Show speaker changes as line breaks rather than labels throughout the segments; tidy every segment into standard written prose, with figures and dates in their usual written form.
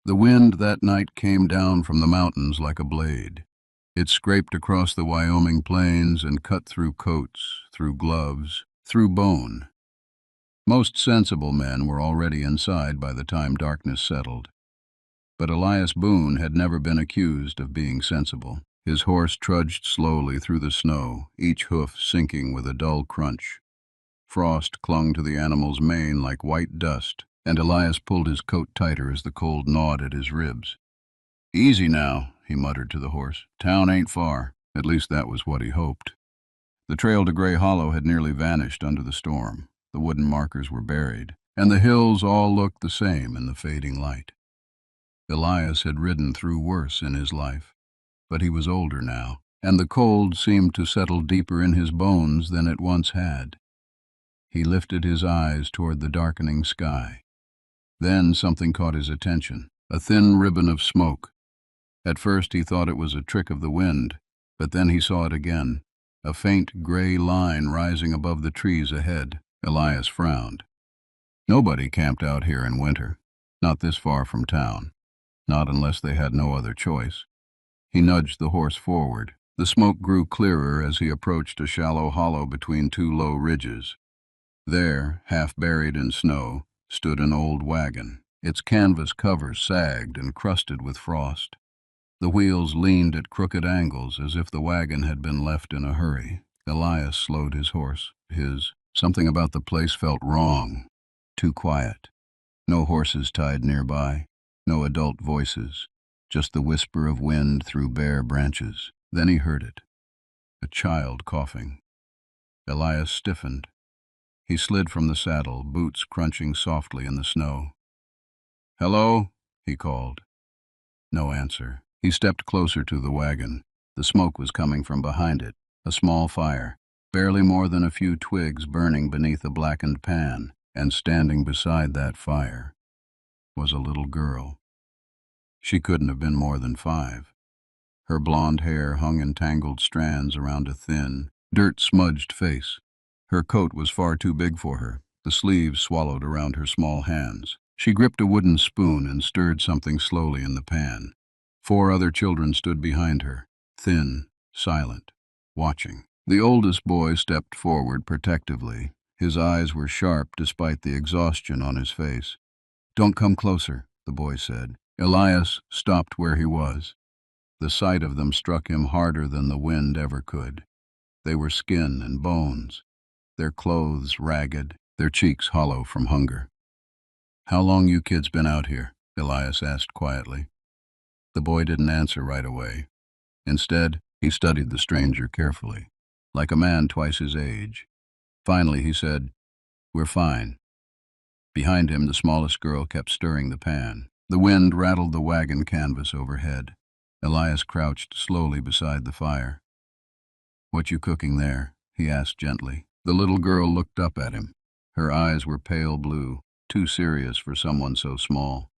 The wind that night came down from the mountains like a blade. It scraped across the Wyoming plains and cut through coats, through gloves, through bone. Most sensible men were already inside by the time darkness settled. But Elias Boone had never been accused of being sensible. His horse trudged slowly through the snow, each hoof sinking with a dull crunch. Frost clung to the animal's mane like white dust, and Elias pulled his coat tighter as the cold gnawed at his ribs. "Easy now," he muttered to the horse. "Town ain't far." At least that was what he hoped. The trail to Gray Hollow had nearly vanished under the storm. The wooden markers were buried, and the hills all looked the same in the fading light. Elias had ridden through worse in his life, but he was older now, and the cold seemed to settle deeper in his bones than it once had. He lifted his eyes toward the darkening sky. Then something caught his attention, a thin ribbon of smoke. At first he thought it was a trick of the wind, but then he saw it again, a faint gray line rising above the trees ahead. Elias frowned. Nobody camped out here in winter, not this far from town. Not unless they had no other choice. He nudged the horse forward. The smoke grew clearer as he approached a shallow hollow between two low ridges. There, half buried in snow, stood an old wagon. Its canvas cover sagged and crusted with frost. The wheels leaned at crooked angles as if the wagon had been left in a hurry. Elias slowed his horse. Something about the place felt wrong. Too quiet. No horses tied nearby. No adult voices, just the whisper of wind through bare branches. Then he heard it. A child coughing. Elias stiffened. He slid from the saddle, boots crunching softly in the snow. "Hello?" he called. No answer. He stepped closer to the wagon. The smoke was coming from behind it, a small fire, barely more than a few twigs burning beneath a blackened pan, and standing beside that fire was a little girl. She couldn't have been more than 5. Her blonde hair hung in tangled strands around a thin, dirt-smudged face. Her coat was far too big for her, the sleeves swallowed around her small hands. She gripped a wooden spoon and stirred something slowly in the pan. 4 other children stood behind her, thin, silent, watching. The oldest boy stepped forward protectively. His eyes were sharp despite the exhaustion on his face. "Don't come closer," the boy said. Elias stopped where he was. The sight of them struck him harder than the wind ever could. They were skin and bones, their clothes ragged, their cheeks hollow from hunger. "How long you kids been out here?" Elias asked quietly. The boy didn't answer right away. Instead, he studied the stranger carefully, like a man twice his age. Finally, he said, "We're fine." Behind him, the smallest girl kept stirring the pan. The wind rattled the wagon canvas overhead. Elias crouched slowly beside the fire. "What you cooking there?" he asked gently. The little girl looked up at him. Her eyes were pale blue, too serious for someone so small.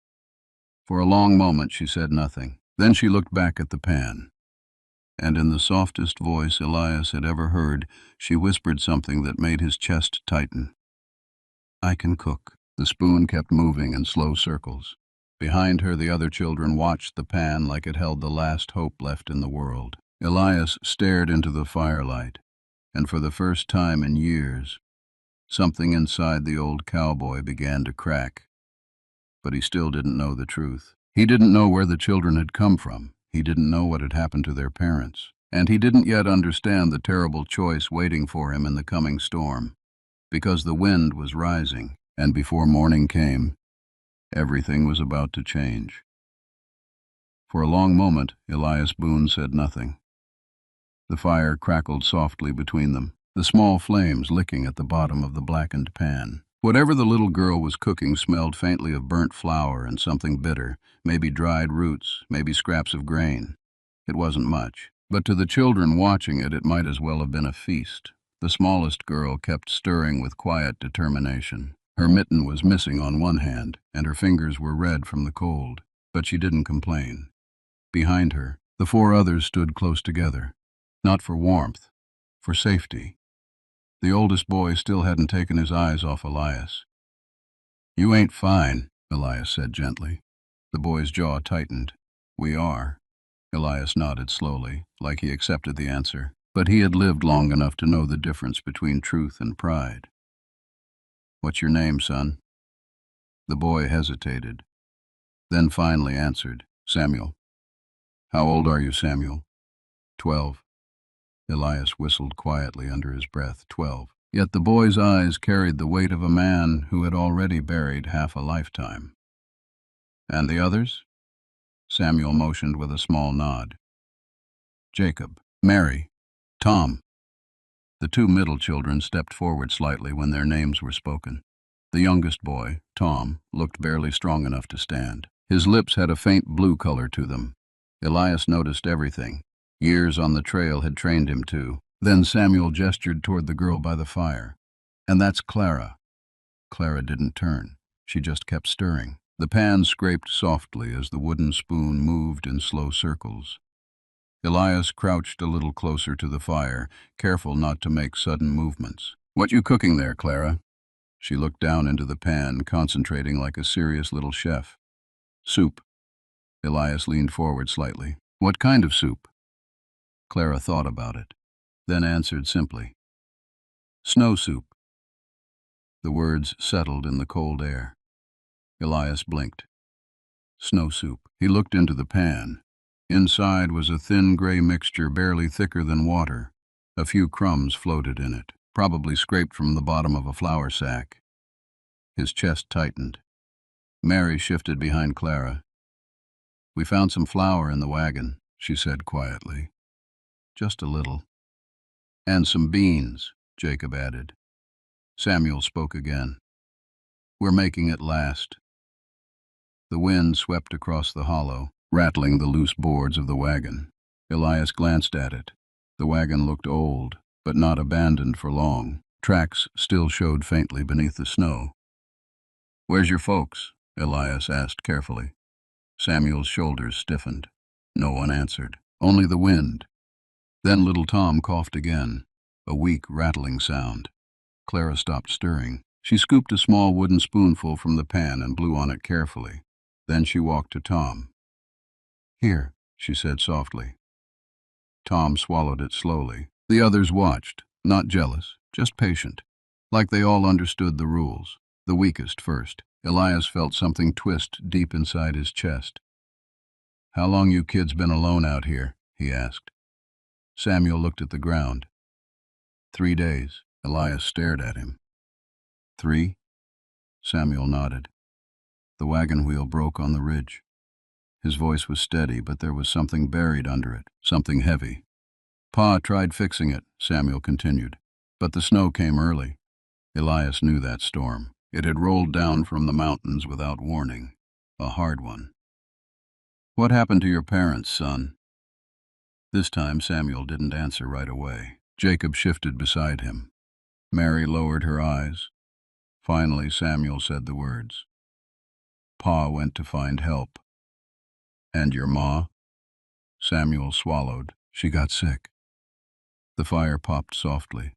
For a long moment she said nothing. Then she looked back at the pan. And in the softest voice Elias had ever heard, she whispered something that made his chest tighten. "I can cook." The spoon kept moving in slow circles. Behind her, the other children watched the pan like it held the last hope left in the world. Elias stared into the firelight, and for the first time in years, something inside the old cowboy began to crack. But he still didn't know the truth. He didn't know where the children had come from. He didn't know what had happened to their parents. And he didn't yet understand the terrible choice waiting for him in the coming storm. Because the wind was rising, and before morning came, everything was about to change. For a long moment, Elias Boone said nothing. The fire crackled softly between them, the small flames licking at the bottom of the blackened pan. Whatever the little girl was cooking smelled faintly of burnt flour and something bitter, maybe dried roots, maybe scraps of grain. It wasn't much, but to the children watching it, it might as well have been a feast. The smallest girl kept stirring with quiet determination. Her mitten was missing on one hand, and her fingers were red from the cold, but she didn't complain. Behind her, the 4 others stood close together, not for warmth, for safety. The oldest boy still hadn't taken his eyes off Elias. "You ain't fine," Elias said gently. The boy's jaw tightened. We are. Elias nodded slowly, like he accepted the answer, but he had lived long enough to know the difference between truth and pride. What's your name, son? The boy hesitated, then finally answered, Samuel. How old are you, Samuel? 12. Elias whistled quietly under his breath. 12. Yet the boy's eyes carried the weight of a man who had already buried half a lifetime. And the others? Samuel motioned with a small nod. Jacob, Mary, Tom. The two middle children stepped forward slightly when their names were spoken. The youngest boy, Tom, looked barely strong enough to stand. His lips had a faint blue color to them. Elias noticed everything. Years on the trail had trained him to. Then Samuel gestured toward the girl by the fire. And that's Clara. Clara didn't turn. She just kept stirring. The pan scraped softly as the wooden spoon moved in slow circles. Elias crouched a little closer to the fire, careful not to make sudden movements. What you cooking there, Clara? She looked down into the pan, concentrating like a serious little chef. Soup. Elias leaned forward slightly. What kind of soup? Clara thought about it, then answered simply. Snow soup. The words settled in the cold air. Elias blinked. Snow soup. He looked into the pan. Inside was a thin gray mixture barely thicker than water. A few crumbs floated in it, probably scraped from the bottom of a flour sack. His chest tightened. Mary shifted behind Clara. We found some flour in the wagon, she said quietly. Just a little. And some beans, Jacob added. Samuel spoke again. We're making it last. The wind swept across the hollow, rattling the loose boards of the wagon. Elias glanced at it. The wagon looked old, but not abandoned for long. Tracks still showed faintly beneath the snow. Where's your folks? Elias asked carefully. Samuel's shoulders stiffened. No one answered. Only the wind. Then little Tom coughed again, a weak, rattling sound. Clara stopped stirring. She scooped a small wooden spoonful from the pan and blew on it carefully. Then she walked to Tom. Here, she said softly. Tom swallowed it slowly. The others watched, not jealous, just patient, like they all understood the rules. The weakest first. Elias felt something twist deep inside his chest. How long you kids been alone out here? He asked. Samuel looked at the ground. 3 days. Elias stared at him. 3? Samuel nodded. The wagon wheel broke on the ridge. His voice was steady, but there was something buried under it, something heavy. Pa tried fixing it, Samuel continued, but the snow came early. Elias knew that storm. It had rolled down from the mountains without warning, a hard one. What happened to your parents, son? This time Samuel didn't answer right away. Jacob shifted beside him. Mary lowered her eyes. Finally Samuel said the words. Pa went to find help. And your ma? Samuel swallowed. She got sick. The fire popped softly.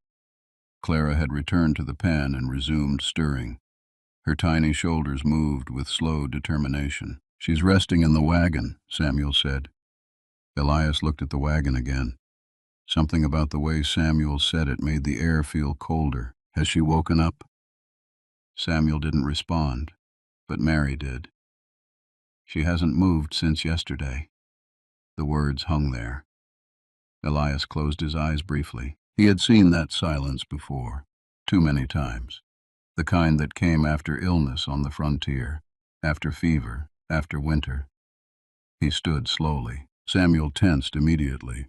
Clara had returned to the pan and resumed stirring. Her tiny shoulders moved with slow determination. She's resting in the wagon, Samuel said. Elias looked at the wagon again. Something about the way Samuel said it made the air feel colder. Has she woken up? Samuel didn't respond, but Mary did. She hasn't moved since yesterday. The words hung there. Elias closed his eyes briefly. He had seen that silence before, too many times. The kind that came after illness on the frontier, after fever, after winter. He stood slowly. Samuel tensed immediately.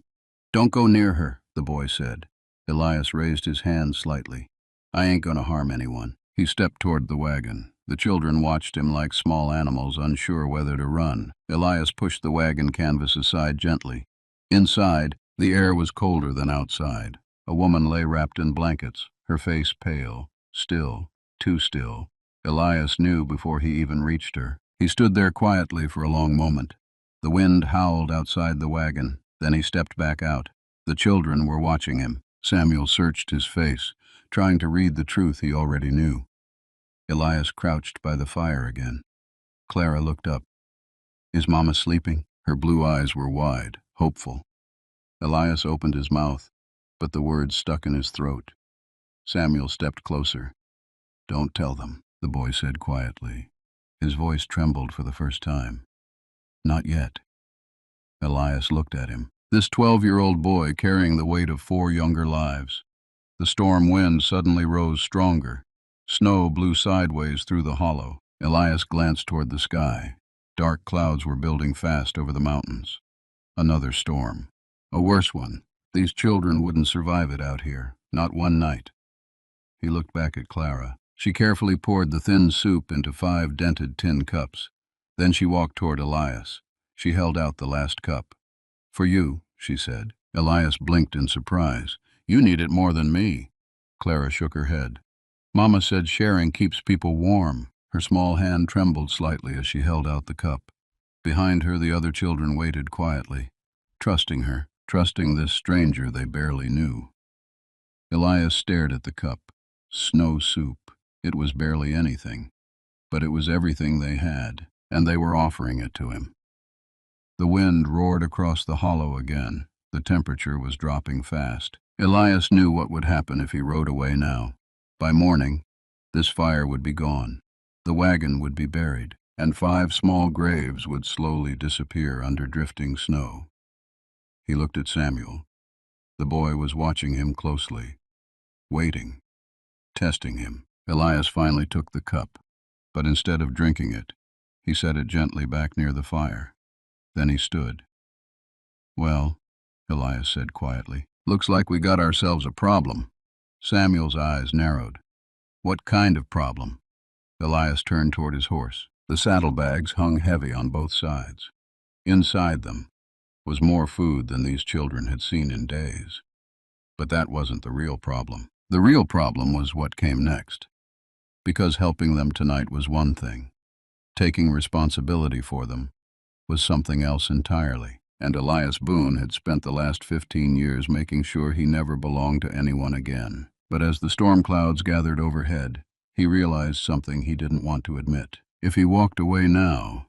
Don't go near her, the boy said. Elias raised his hand slightly. I ain't gonna harm anyone. He stepped toward the wagon. The children watched him like small animals unsure whether to run. Elias pushed the wagon canvas aside gently. Inside, the air was colder than outside. A woman lay wrapped in blankets, her face pale, still, too still. Elias knew before he even reached her. He stood there quietly for a long moment. The wind howled outside the wagon. Then he stepped back out. The children were watching him. Samuel searched his face, trying to read the truth he already knew. Elias crouched by the fire again. Clara looked up. Is Mama sleeping? Her blue eyes were wide, hopeful. Elias opened his mouth, but the words stuck in his throat. Samuel stepped closer. Don't tell them, the boy said quietly. His voice trembled for the first time. Not yet. Elias looked at him. This 12-year-old boy carrying the weight of 4 younger lives. The storm wind suddenly rose stronger. Snow blew sideways through the hollow. Elias glanced toward the sky. Dark clouds were building fast over the mountains. Another storm. A worse one. These children wouldn't survive it out here. Not one night. He looked back at Clara. She carefully poured the thin soup into 5 dented tin cups. Then she walked toward Elias. She held out the last cup. For you, she said. Elias blinked in surprise. You need it more than me. Clara shook her head. Mama said sharing keeps people warm. Her small hand trembled slightly as she held out the cup. Behind her, the other children waited quietly, trusting her, trusting this stranger they barely knew. Elias stared at the cup. Snow soup. It was barely anything, but it was everything they had, and they were offering it to him. The wind roared across the hollow again. The temperature was dropping fast. Elias knew what would happen if he rode away now. By morning, this fire would be gone. The wagon would be buried, and 5 small graves would slowly disappear under drifting snow. He looked at Samuel. The boy was watching him closely, waiting, testing him. Elias finally took the cup, but instead of drinking it, he set it gently back near the fire. Then he stood. Well, Elias said quietly, looks like we got ourselves a problem. Samuel's eyes narrowed. What kind of problem? Elias turned toward his horse. The saddlebags hung heavy on both sides. Inside them was more food than these children had seen in days. But that wasn't the real problem. The real problem was what came next. Because helping them tonight was one thing. Taking responsibility for them was something else entirely. And Elias Boone had spent the last 15 years making sure he never belonged to anyone again. But as the storm clouds gathered overhead, he realized something he didn't want to admit. If he walked away now,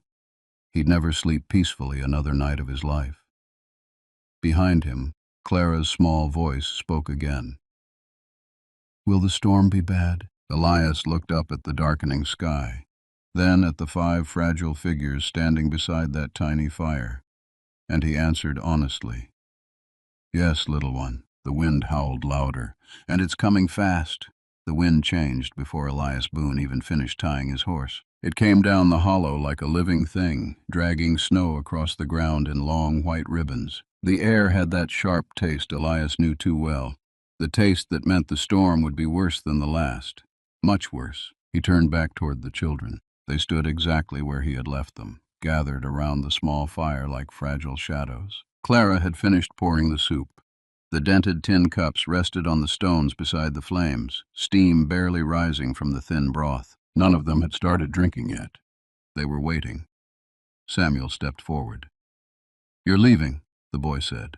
he'd never sleep peacefully another night of his life. Behind him, Clara's small voice spoke again. Will the storm be bad? Elias looked up at the darkening sky, then at the 5 fragile figures standing beside that tiny fire, and he answered honestly. Yes, little one. The wind howled louder, and it's coming fast. The wind changed before Elias Boone even finished tying his horse. It came down the hollow like a living thing, dragging snow across the ground in long white ribbons. The air had that sharp taste Elias knew too well, the taste that meant the storm would be worse than the last. Much worse. He turned back toward the children. They stood exactly where he had left them, gathered around the small fire like fragile shadows. Clara had finished pouring the soup. The dented tin cups rested on the stones beside the flames, steam barely rising from the thin broth. None of them had started drinking yet. They were waiting. Samuel stepped forward. You're leaving, the boy said.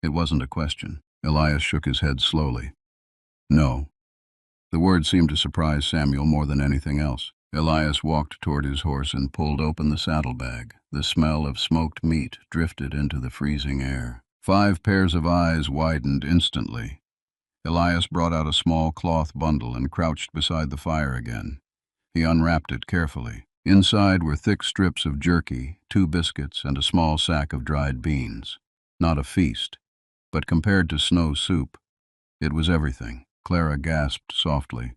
It wasn't a question. Elias shook his head slowly. No. The word seemed to surprise Samuel more than anything else. Elias walked toward his horse and pulled open the saddlebag. The smell of smoked meat drifted into the freezing air. 5 pairs of eyes widened instantly. Elias brought out a small cloth bundle and crouched beside the fire again. He unwrapped it carefully. Inside were thick strips of jerky, 2 biscuits, and a small sack of dried beans. Not a feast, but compared to snow soup, it was everything. Clara gasped softly.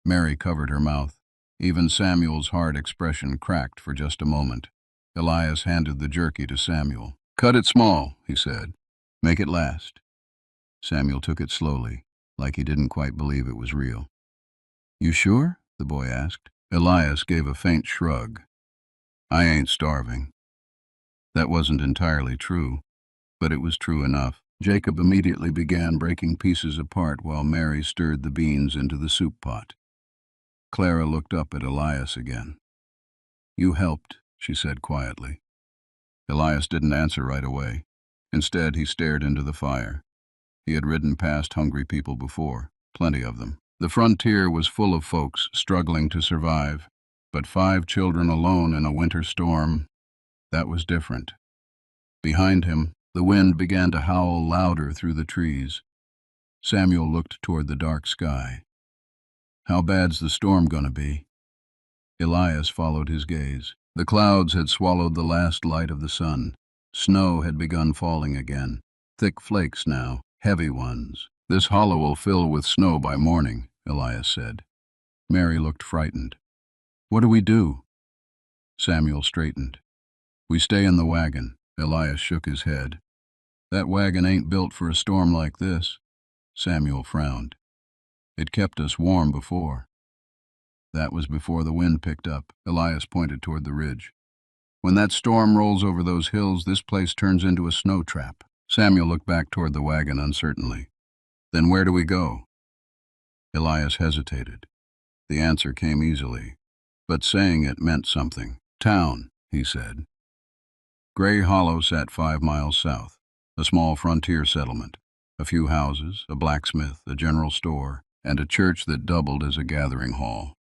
Mary covered her mouth. Even Samuel's hard expression cracked for just a moment. Elias handed the jerky to Samuel. Cut it small, he said. Make it last. Samuel took it slowly, like he didn't quite believe it was real. You sure? The boy asked. Elias gave a faint shrug. I ain't starving. That wasn't entirely true, but it was true enough. Jacob immediately began breaking pieces apart while Mary stirred the beans into the soup pot. Clara looked up at Elias again. You helped, she said quietly. Elias didn't answer right away. Instead, he stared into the fire. He had ridden past hungry people before, plenty of them. The frontier was full of folks struggling to survive, but 5 children alone in a winter storm, That was different. Behind him, the wind began to howl louder through the trees. Samuel looked toward the dark sky. How bad's the storm gonna be? Elias followed his gaze. The clouds had swallowed the last light of the sun. Snow had begun falling again. Thick flakes now, heavy ones. This hollow will fill with snow by morning, Elias said. Mary looked frightened. What do we do? Samuel straightened. We stay in the wagon. Elias shook his head. That wagon ain't built for a storm like this. Samuel frowned. It kept us warm before. That was before the wind picked up. Elias pointed toward the ridge. When that storm rolls over those hills, this place turns into a snow trap. Samuel looked back toward the wagon uncertainly. Then where do we go? Elias hesitated. The answer came easily, but saying it meant something. Town, he said. Gray Hollow sat 5 miles south, a small frontier settlement. A few houses, a blacksmith, a general store, and a church that doubled as a gathering hall.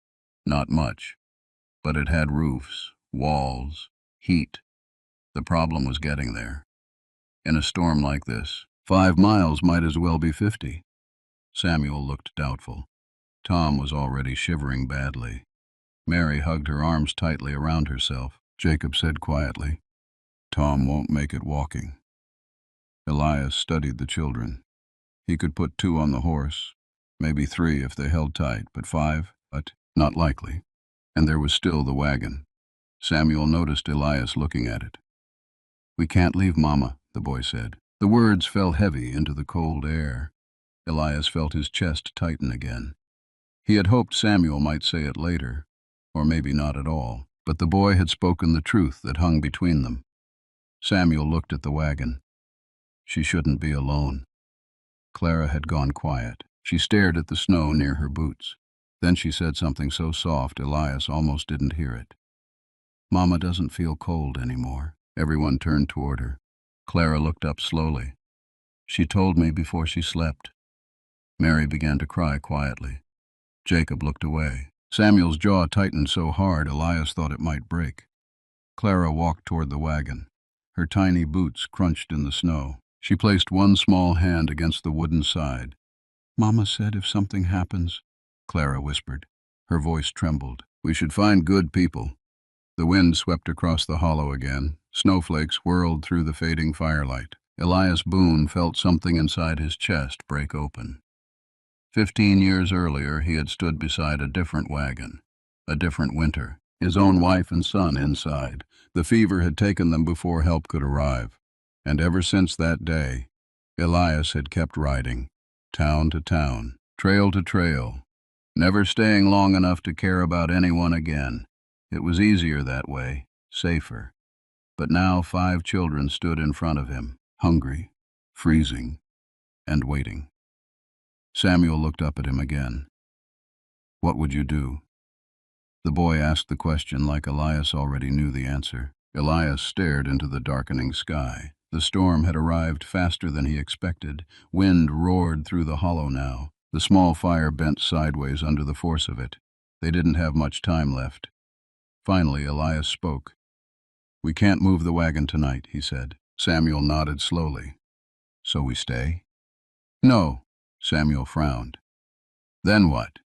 Not much, but it had roofs, walls, heat. The problem was getting there. In a storm like this, 5 miles might as well be 50. Samuel looked doubtful. Tom was already shivering badly. Mary hugged her arms tightly around herself. Jacob said quietly, Tom won't make it walking. Elias studied the children. He could put 2 on the horse, maybe 3 if they held tight, but 5, but not likely. And there was still the wagon. Samuel noticed Elias looking at it. We can't leave Mama, the boy said. The words fell heavy into the cold air. Elias felt his chest tighten again. He had hoped Samuel might say it later, or maybe not at all, but the boy had spoken the truth that hung between them. Samuel looked at the wagon. She shouldn't be alone. Clara had gone quiet. She stared at the snow near her boots. Then she said something so soft Elias almost didn't hear it. Mama doesn't feel cold anymore. Everyone turned toward her. Clara looked up slowly. She told me before she slept. Mary began to cry quietly. Jacob looked away. Samuel's jaw tightened so hard Elias thought it might break. Clara walked toward the wagon. Her tiny boots crunched in the snow. She placed one small hand against the wooden side. Mama said if something happens, Clara whispered. Her voice trembled. We should find good people. The wind swept across the hollow again. Snowflakes whirled through the fading firelight. Elias Boone felt something inside his chest break open. 15 years earlier, he had stood beside a different wagon, a different winter, his own wife and son inside. The fever had taken them before help could arrive. And ever since that day, Elias had kept riding, town to town, trail to trail, never staying long enough to care about anyone again. It was easier that way, safer. But now 5 children stood in front of him, hungry, freezing, and waiting. Samuel looked up at him again. What would you do? The boy asked the question like Elias already knew the answer. Elias stared into the darkening sky. The storm had arrived faster than he expected. Wind roared through the hollow now. The small fire bent sideways under the force of it. They didn't have much time left. Finally, Elias spoke. We can't move the wagon tonight, he said. Samuel nodded slowly. So we stay? No, Samuel frowned. Then what?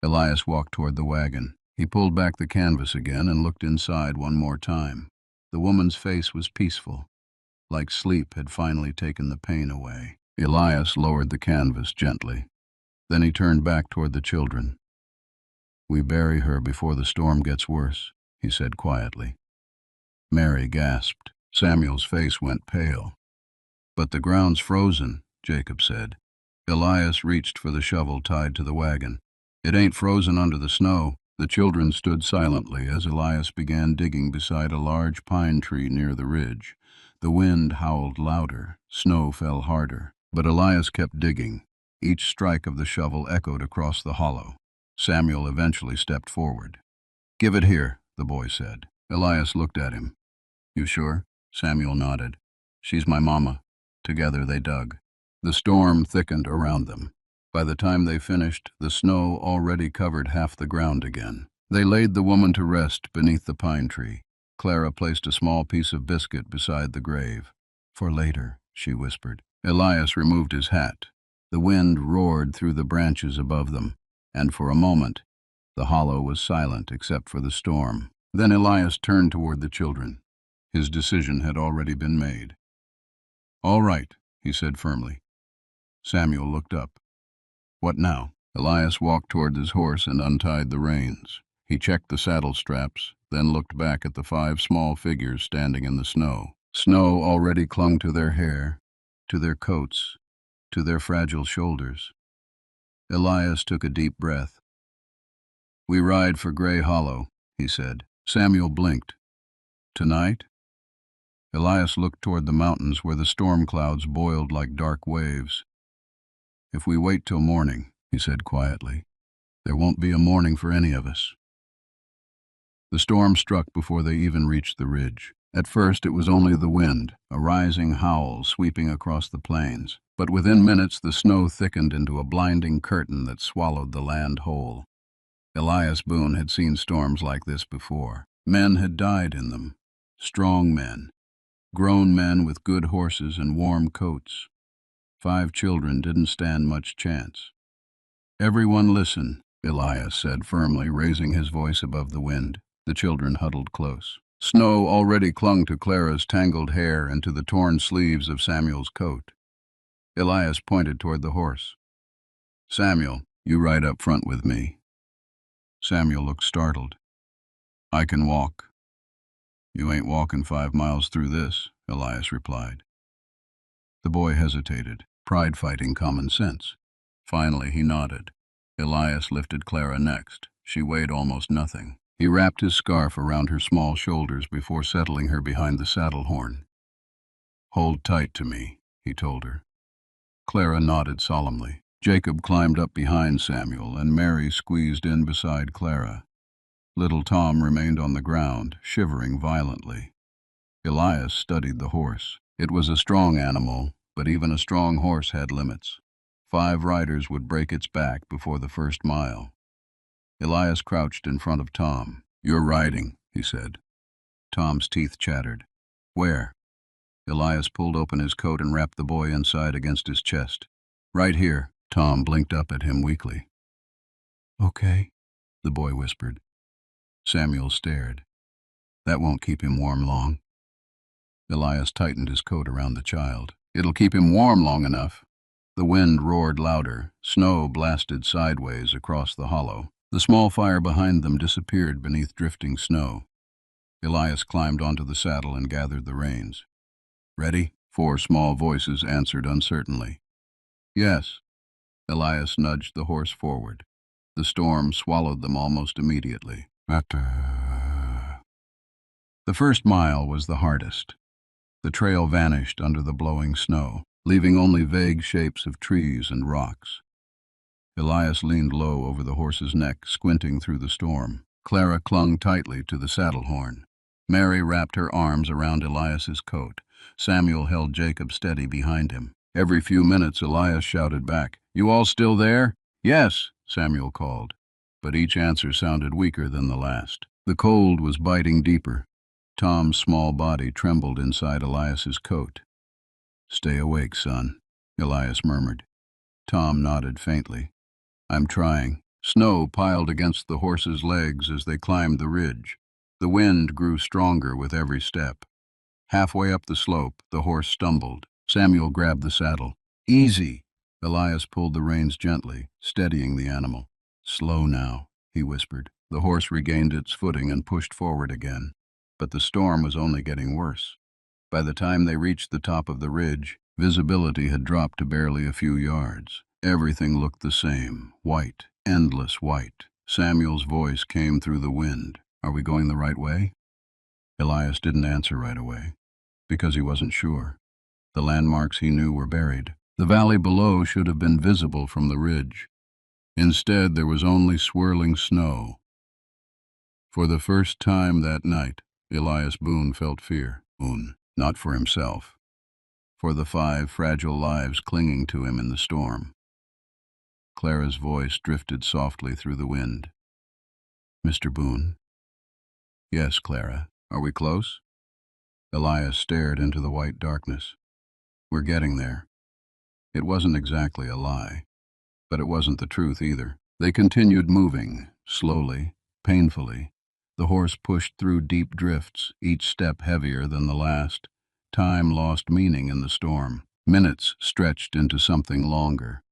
Elias walked toward the wagon. He pulled back the canvas again and looked inside one more time. The woman's face was peaceful, like sleep had finally taken the pain away. Elias lowered the canvas gently. Then he turned back toward the children. We bury her before the storm gets worse, he said quietly. Mary gasped. Samuel's face went pale. But the ground's frozen, Jacob said. Elias reached for the shovel tied to the wagon. It ain't frozen under the snow. The children stood silently as Elias began digging beside a large pine tree near the ridge. The wind howled louder, snow fell harder, but Elias kept digging. Each strike of the shovel echoed across the hollow. Samuel eventually stepped forward. Give it here, the boy said. Elias looked at him. You sure? Samuel nodded. She's my mama. Together they dug. The storm thickened around them. By the time they finished, the snow already covered half the ground again. They laid the woman to rest beneath the pine tree. Clara placed a small piece of biscuit beside the grave. "For later," she whispered. Elias removed his hat. The wind roared through the branches above them, and for a moment the hollow was silent except for the storm. Then Elias turned toward the children. His decision had already been made. "All right," he said firmly. Samuel looked up. "What now?" Elias walked toward his horse and untied the reins. He checked the saddle straps, then looked back at the 5 small figures standing in the snow. Snow already clung to their hair, to their coats, to their fragile shoulders. Elias took a deep breath. "We ride for Gray Hollow," he said. Samuel blinked. "Tonight?" Elias looked toward the mountains where the storm clouds boiled like dark waves. "If we wait till morning," he said quietly, "there won't be a morning for any of us." The storm struck before they even reached the ridge. At first it was only the wind, a rising howl sweeping across the plains. But within minutes the snow thickened into a blinding curtain that swallowed the land whole. Elias Boone had seen storms like this before. Men had died in them. Strong men. Grown men with good horses and warm coats. 5 children didn't stand much chance. "Everyone listen," Elias said firmly, raising his voice above the wind. The children huddled close. Snow already clung to Clara's tangled hair and to the torn sleeves of Samuel's coat. Elias pointed toward the horse. "Samuel, you ride up front with me." Samuel looked startled. "I can walk." "You ain't walking 5 miles through this," Elias replied. The boy hesitated, pride fighting common sense. Finally he nodded. Elias lifted Clara next. She weighed almost nothing. He wrapped his scarf around her small shoulders before settling her behind the saddle horn. "Hold tight to me," he told her. Clara nodded solemnly. Jacob climbed up behind Samuel, and Mary squeezed in beside Clara. Little Tom remained on the ground, shivering violently. Elias studied the horse. It was a strong animal, but even a strong horse had limits. 5 riders would break its back before the first mile. Elias crouched in front of Tom. "You're riding," he said. Tom's teeth chattered. "Where?" Elias pulled open his coat and wrapped the boy inside against his chest. "Right here." Tom blinked up at him weakly. "Okay," the boy whispered. Samuel stared. "That won't keep him warm long." Elias tightened his coat around the child. "It'll keep him warm long enough." The wind roared louder. Snow blasted sideways across the hollow. The small fire behind them disappeared beneath drifting snow. Elias climbed onto the saddle and gathered the reins. "Ready?" 4 small voices answered uncertainly. "Yes." Elias nudged the horse forward. The storm swallowed them almost immediately. The first mile was the hardest. The trail vanished under the blowing snow, leaving only vague shapes of trees and rocks. Elias leaned low over the horse's neck, squinting through the storm. Clara clung tightly to the saddle horn. Mary wrapped her arms around Elias's coat. Samuel held Jacob steady behind him. Every few minutes Elias shouted back, "You all still there?" "Yes," Samuel called, but each answer sounded weaker than the last. The cold was biting deeper. Tom's small body trembled inside Elias's coat. "Stay awake, son," Elias murmured. Tom nodded faintly. "I'm trying." Snow piled against the horse's legs as they climbed the ridge. The wind grew stronger with every step. Halfway up the slope, the horse stumbled. Samuel grabbed the saddle. "Easy!" Elias pulled the reins gently, steadying the animal. "Slow now," he whispered. The horse regained its footing and pushed forward again. But the storm was only getting worse. By the time they reached the top of the ridge, visibility had dropped to barely a few yards. Everything looked the same, white, endless white. Samuel's voice came through the wind. "Are we going the right way?" Elias didn't answer right away, because he wasn't sure. The landmarks he knew were buried. The valley below should have been visible from the ridge. Instead, there was only swirling snow. For the first time that night, Elias Boone felt fear. Not for himself, for the 5 fragile lives clinging to him in the storm. Clara's voice drifted softly through the wind. "Mr. Boone?" "Yes, Clara." Are we close? Elias stared into the white darkness. We're getting there. It wasn't exactly a lie, but it wasn't the truth either. They continued moving, slowly, painfully. The horse pushed through deep drifts, each step heavier than the last. Time lost meaning in the storm. Minutes stretched into something longer.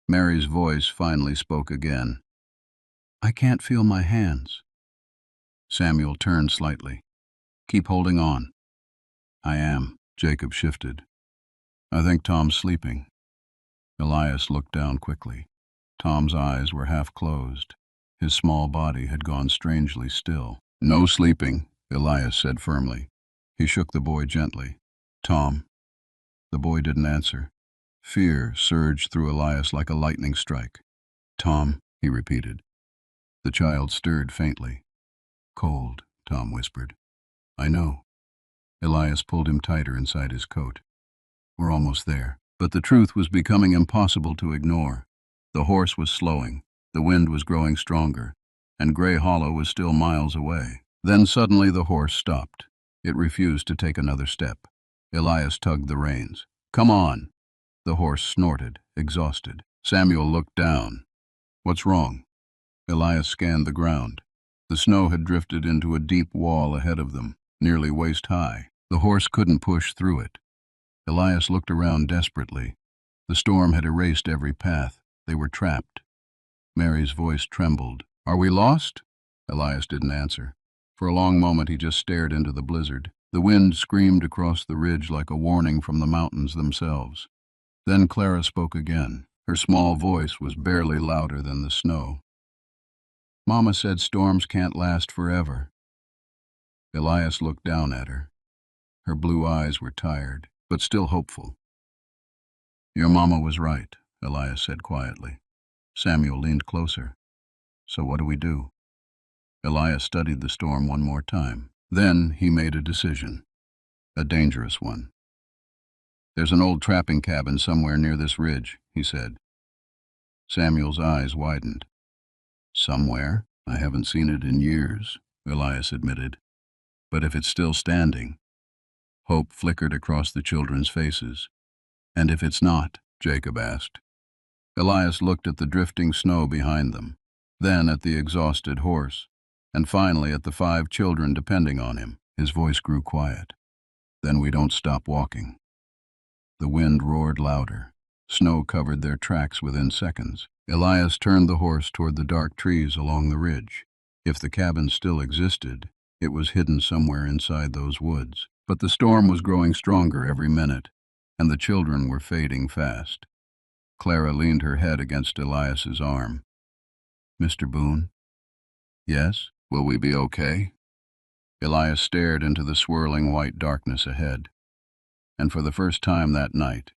Mary's voice finally spoke again. I can't feel my hands. Samuel turned slightly. Keep holding on. I am. Jacob shifted. I think Tom's sleeping. Elias looked down quickly. Tom's eyes were half closed. His small body had gone strangely still. No sleeping, Elias said firmly. He shook the boy gently. Tom. The boy didn't answer. Fear surged through Elias like a lightning strike. Tom, he repeated. The child stirred faintly. Cold, Tom whispered. I know. Elias pulled him tighter inside his coat. We're almost there. But the truth was becoming impossible to ignore. The horse was slowing, the wind was growing stronger, and Gray Hollow was still miles away. Then suddenly the horse stopped. It refused to take another step. Elias tugged the reins. Come on! The horse snorted, exhausted. Samuel looked down. What's wrong? Elias scanned the ground. The snow had drifted into a deep wall ahead of them, nearly waist high. The horse couldn't push through it. Elias looked around desperately. The storm had erased every path. They were trapped. Mary's voice trembled. Are we lost? Elias didn't answer. For a long moment he just stared into the blizzard. The wind screamed across the ridge like a warning from the mountains themselves. Then Clara spoke again. Her small voice was barely louder than the snow. Mama said storms can't last forever. Elias looked down at her. Her blue eyes were tired, but still hopeful. Your mama was right, Elias said quietly. Samuel leaned closer. So what do we do? Elias studied the storm one more time. Then he made a decision. A dangerous one. There's an old trapping cabin somewhere near this ridge, he said. Samuel's eyes widened. Somewhere? I haven't seen it in years, Elias admitted. But if it's still standing... Hope flickered across the children's faces. And if it's not? Jacob asked. Elias looked at the drifting snow behind them, then at the exhausted horse, and finally at the 5 children depending on him. His voice grew quiet. Then we don't stop walking. The wind roared louder. Snow covered their tracks within seconds. Elias turned the horse toward the dark trees along the ridge. If the cabin still existed, it was hidden somewhere inside those woods. But the storm was growing stronger every minute, and the children were fading fast. Clara leaned her head against Elias's arm. Mr. Boone? Yes? Will we be okay? Elias stared into the swirling white darkness ahead. And for the first time that night,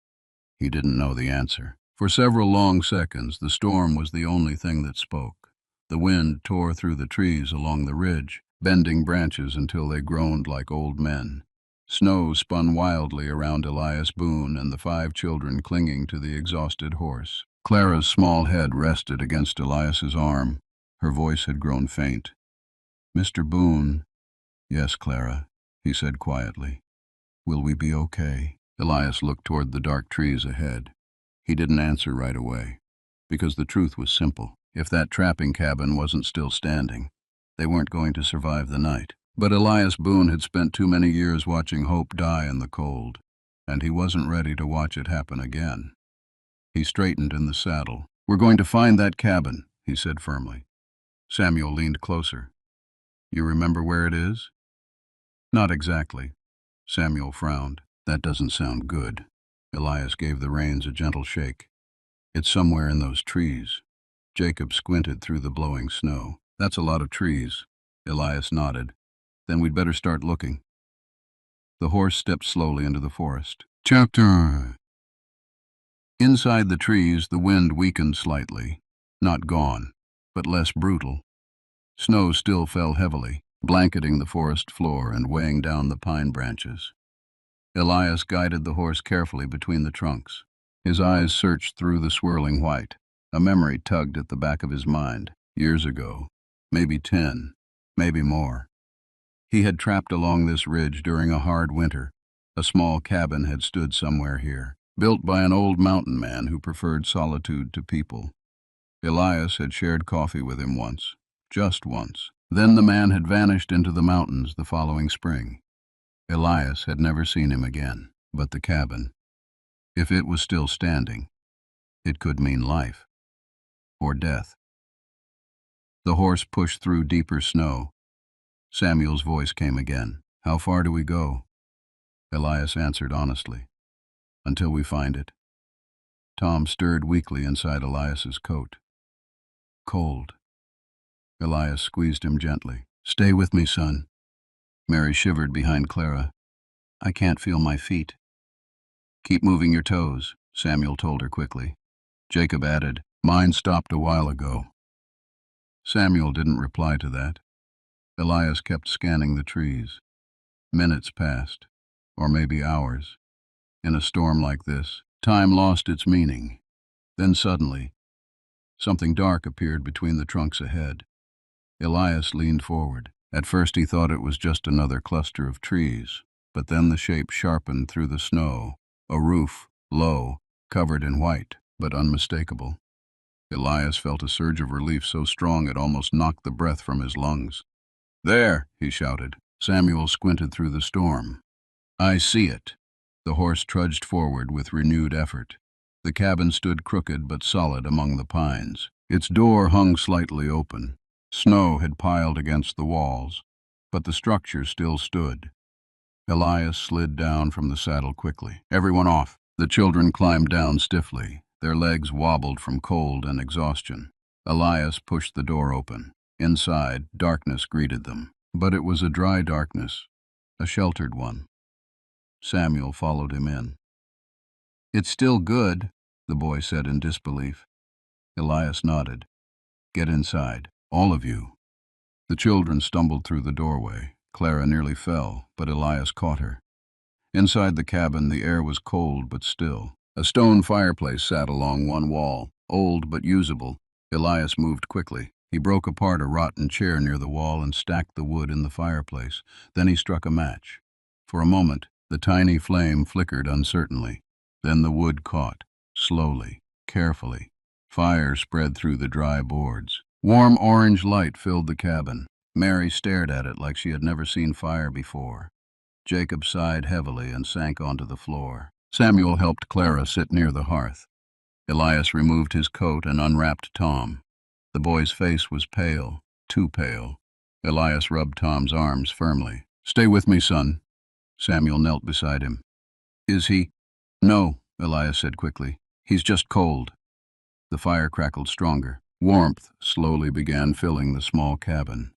he didn't know the answer. For several long seconds, the storm was the only thing that spoke. The wind tore through the trees along the ridge, bending branches until they groaned like old men. Snow spun wildly around Elias Boone and the 5 children clinging to the exhausted horse. Clara's small head rested against Elias's arm. Her voice had grown faint. Mr. Boone. Yes, Clara, he said quietly. Will we be okay? Elias looked toward the dark trees ahead. He didn't answer right away, because the truth was simple. If that trapping cabin wasn't still standing, they weren't going to survive the night. But Elias Boone had spent too many years watching hope die in the cold, and he wasn't ready to watch it happen again. He straightened in the saddle. We're going to find that cabin, he said firmly. Samuel leaned closer. You remember where it is? Not exactly. Samuel frowned. That doesn't sound good. Elias gave the reins a gentle shake. It's somewhere in those trees. Jacob squinted through the blowing snow. That's a lot of trees. Elias nodded. Then we'd better start looking. The horse stepped slowly into the forest. Chapter. Inside the trees, the wind weakened slightly. Not gone, but less brutal. Snow still fell heavily, blanketing the forest floor and weighing down the pine branches. Elias guided the horse carefully between the trunks. His eyes searched through the swirling white. A memory tugged at the back of his mind. Years ago. Maybe 10. Maybe more. He had trapped along this ridge during a hard winter. A small cabin had stood somewhere here, built by an old mountain man who preferred solitude to people. Elias had shared coffee with him once, just once. Then the man had vanished into the mountains the following spring. Elias had never seen him again, but the cabin, if it was still standing, it could mean life or death. The horse pushed through deeper snow. Samuel's voice came again. "How far do we go?" Elias answered honestly. "Until we find it." Tom stirred weakly inside Elias's coat. "Cold." Elias squeezed him gently. "Stay with me, son." Mary shivered behind Clara. "I can't feel my feet." "Keep moving your toes," Samuel told her quickly. Jacob added, "Mine stopped a while ago." Samuel didn't reply to that. Elias kept scanning the trees. Minutes passed, or maybe hours. In a storm like this, time lost its meaning. Then suddenly, something dark appeared between the trunks ahead. Elias leaned forward. At first he thought it was just another cluster of trees, but then the shape sharpened through the snow. A roof, low, covered in white, but unmistakable. Elias felt a surge of relief so strong it almost knocked the breath from his lungs. "There!" he shouted. Samuel squinted through the storm. "I see it." The horse trudged forward with renewed effort. The cabin stood crooked but solid among the pines. Its door hung slightly open. Snow had piled against the walls, but the structure still stood. Elias slid down from the saddle quickly. "Everyone off." The children climbed down stiffly. Their legs wobbled from cold and exhaustion. Elias pushed the door open. Inside, darkness greeted them. But it was a dry darkness, a sheltered one. Samuel followed him in. "It's still good," the boy said in disbelief. Elias nodded. "Get inside, all of you." The children stumbled through the doorway. Clara nearly fell, but Elias caught her. Inside the cabin, the air was cold but still. A stone fireplace sat along one wall, old but usable. Elias moved quickly. He broke apart a rotten chair near the wall and stacked the wood in the fireplace. Then he struck a match. For a moment, the tiny flame flickered uncertainly. Then the wood caught, slowly, carefully. Fire spread through the dry boards. Warm orange light filled the cabin. Mary stared at it like she had never seen fire before. Jacob sighed heavily and sank onto the floor. Samuel helped Clara sit near the hearth. Elias removed his coat and unwrapped Tom. The boy's face was pale, too pale. Elias rubbed Tom's arms firmly. "Stay with me, son." Samuel knelt beside him. "Is he?" "No," Elias said quickly. "He's just cold." The fire crackled stronger. Warmth slowly began filling the small cabin.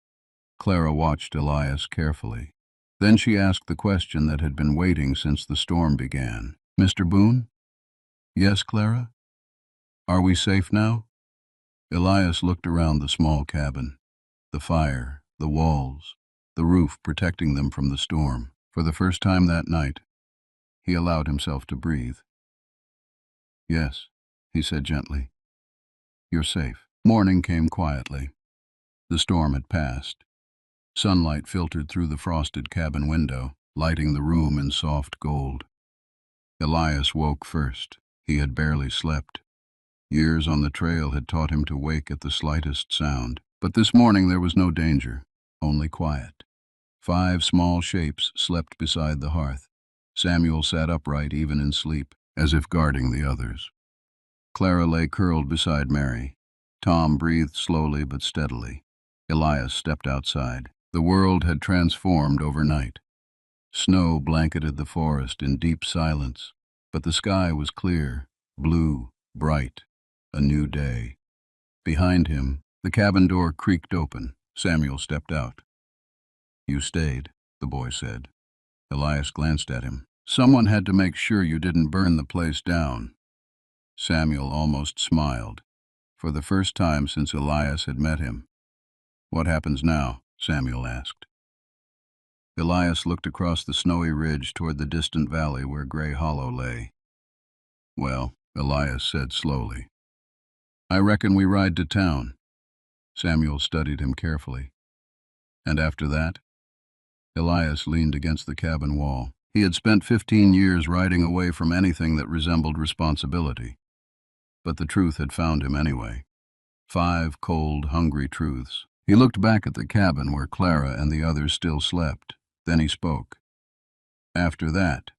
Clara watched Elias carefully. Then she asked the question that had been waiting since the storm began. "Mr. Boone?" "Yes, Clara?" "Are we safe now?" Elias looked around the small cabin. The fire, the walls, the roof protecting them from the storm. For the first time that night, he allowed himself to breathe. "Yes," he said gently. "You're safe." Morning came quietly. The storm had passed. Sunlight filtered through the frosted cabin window, lighting the room in soft gold. Elias woke first. He had barely slept. Years on the trail had taught him to wake at the slightest sound. But this morning there was no danger, only quiet. 5 small shapes slept beside the hearth. Samuel sat upright even in sleep, as if guarding the others. Clara lay curled beside Mary. Tom breathed slowly but steadily. Elias stepped outside. The world had transformed overnight. Snow blanketed the forest in deep silence, but the sky was clear, blue, bright, a new day. Behind him, the cabin door creaked open. Samuel stepped out. "You stayed," the boy said. Elias glanced at him. "Someone had to make sure you didn't burn the place down." Samuel almost smiled. For the first time since Elias had met him. "What happens now?" Samuel asked. Elias looked across the snowy ridge toward the distant valley where Gray Hollow lay. "Well," Elias said slowly, "I reckon we ride to town." Samuel studied him carefully. "And after that?" Elias leaned against the cabin wall. He had spent 15 years riding away from anything that resembled responsibility. But the truth had found him anyway. 5 cold, hungry truths. He looked back at the cabin where Clara and the others still slept. Then he spoke. After that,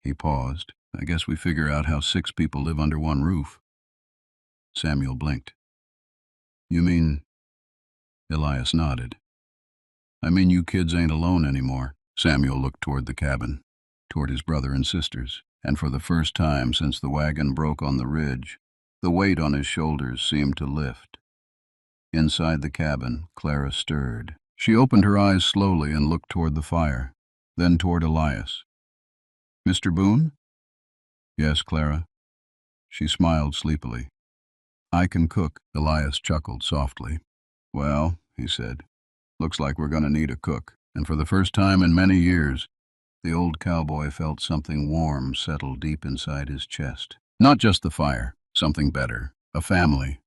he paused. I guess we figure out how 6 people live under one roof. Samuel blinked. You mean? Elias nodded. I mean you kids ain't alone anymore. Samuel looked toward the cabin, toward his brother and sisters, and for the first time since the wagon broke on the ridge, the weight on his shoulders seemed to lift. Inside the cabin, Clara stirred. She opened her eyes slowly and looked toward the fire, then toward Elias. Mr. Boone? Yes, Clara. She smiled sleepily. I can cook. Elias chuckled softly. Well, he said, looks like we're going to need a cook. And for the first time in many years, the old cowboy felt something warm settle deep inside his chest. Not just the fire, something better, a family,